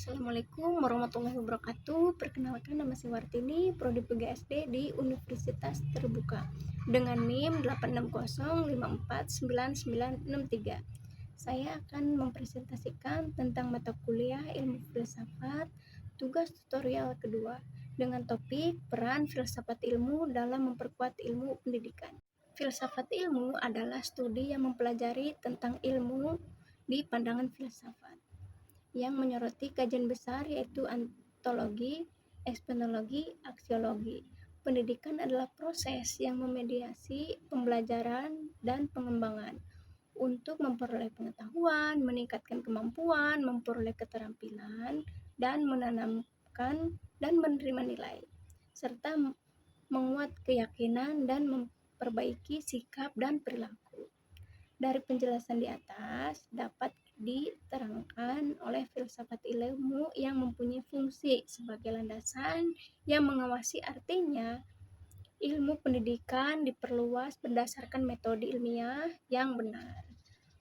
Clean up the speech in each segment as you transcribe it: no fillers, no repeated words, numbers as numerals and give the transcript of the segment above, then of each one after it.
Assalamualaikum warahmatullahi wabarakatuh. Perkenalkan, nama saya Wartini, Prodi PGSD di Universitas Terbuka dengan NIM 860549963. Saya akan mempresentasikan tentang mata kuliah Ilmu Filsafat, tugas tutorial kedua, dengan topik peran filsafat ilmu dalam memperkuat ilmu pendidikan. Filsafat ilmu adalah studi yang mempelajari tentang ilmu di pandangan filsafat, yang menyoroti kajian besar yaitu ontologi, epistemologi, aksiologi. Pendidikan adalah proses yang memediasi pembelajaran dan pengembangan untuk memperoleh pengetahuan, meningkatkan kemampuan, memperoleh keterampilan, dan menanamkan dan menerima nilai, serta menguat keyakinan dan memperbaiki sikap dan perilaku. Dari penjelasan di atas dapat diterangkan oleh filsafat ilmu yang mempunyai fungsi sebagai landasan yang mengawasi, artinya ilmu pendidikan diperluas berdasarkan metode ilmiah yang benar,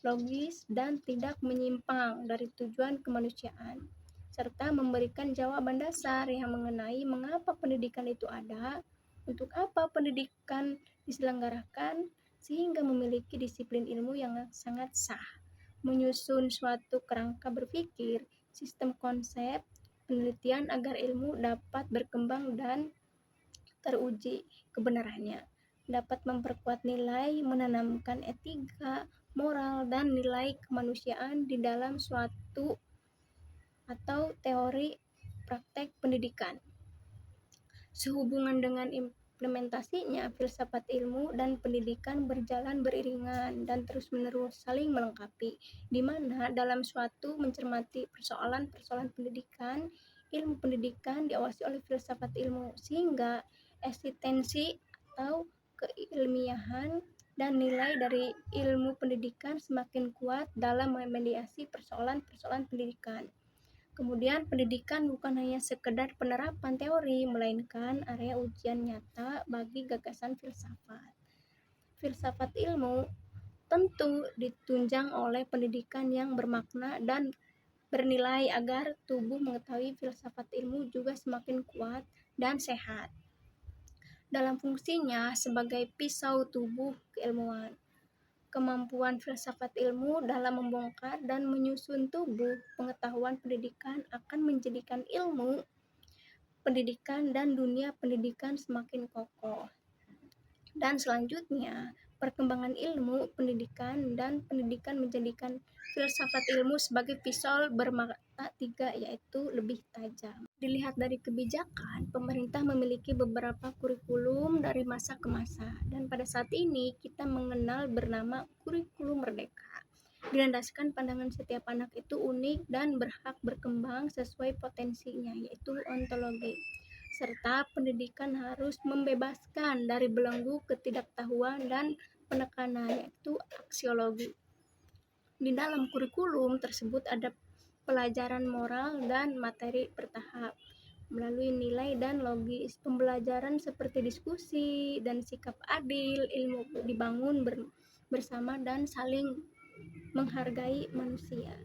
logis, dan tidak menyimpang dari tujuan kemanusiaan, serta memberikan jawaban dasar yang mengenai mengapa pendidikan itu ada, untuk apa pendidikan diselenggarakan, sehingga memiliki disiplin ilmu yang sangat sah, menyusun suatu kerangka berpikir, sistem konsep, penelitian agar ilmu dapat berkembang dan teruji kebenarannya, dapat memperkuat nilai, menanamkan etika, moral, dan nilai kemanusiaan di dalam suatu atau teori praktek pendidikan. Sehubungan dengan implementasinya, filsafat ilmu dan pendidikan berjalan beriringan dan terus-menerus saling melengkapi, di mana dalam suatu mencermati persoalan-persoalan pendidikan, ilmu pendidikan diawasi oleh filsafat ilmu, sehingga eksistensi atau keilmiahan dan nilai dari ilmu pendidikan semakin kuat dalam memediasi persoalan-persoalan pendidikan. Kemudian pendidikan bukan hanya sekedar penerapan teori, melainkan area ujian nyata bagi gagasan filsafat. Filsafat ilmu tentu ditunjang oleh pendidikan yang bermakna dan bernilai agar tubuh mengetahui filsafat ilmu juga semakin kuat dan sehat dalam fungsinya sebagai pisau tubuh keilmuan. Kemampuan filsafat ilmu dalam membongkar dan menyusun tubuh pengetahuan pendidikan akan menjadikan ilmu pendidikan dan dunia pendidikan semakin kokoh. Dan selanjutnya, perkembangan ilmu pendidikan dan pendidikan menjadikan filsafat ilmu sebagai pisau bermata tiga, yaitu lebih tajam. Dilihat dari kebijakan, pemerintah memiliki beberapa kurikulum dari masa ke masa, dan pada saat ini kita mengenal bernama kurikulum merdeka. Dilandaskan pandangan setiap anak itu unik dan berhak berkembang sesuai potensinya, yaitu ontologi, serta pendidikan harus membebaskan dari belenggu ketidaktahuan dan penekanan, yaitu aksiologi. Di dalam kurikulum tersebut ada pelajaran moral dan materi bertahap melalui nilai dan logis, pembelajaran seperti diskusi dan sikap adil, ilmu dibangun bersama dan saling menghargai manusia.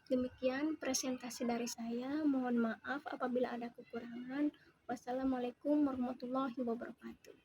Demikian presentasi dari saya, mohon maaf apabila ada kekurangan. Wassalamualaikum warahmatullahi wabarakatuh.